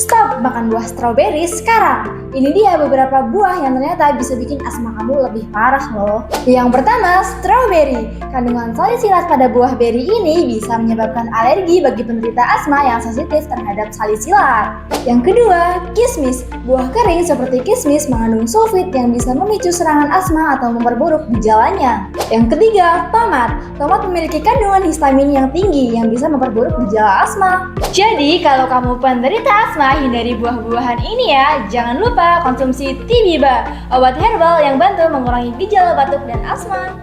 Stop makan buah stroberi sekarang. Ini dia beberapa buah yang ternyata bisa bikin asma kamu lebih parah loh. Yang pertama, stroberi. Kandungan salisilat pada buah beri ini bisa menyebabkan alergi bagi penderita asma yang sensitif terhadap salisilat. Yang kedua, kismis. Buah kering seperti kismis mengandung sulfit yang bisa memicu serangan asma atau memperburuk gejalanya. Yang ketiga, tomat. Tomat memiliki kandungan histamin yang tinggi yang bisa memperburuk gejala asma. Jadi, kalau kamu penderita asma, hindari buah-buahan ini ya. Jangan lupa konsumsi Tibiba, obat herbal yang bantu mengurangi gejala batuk dan asma.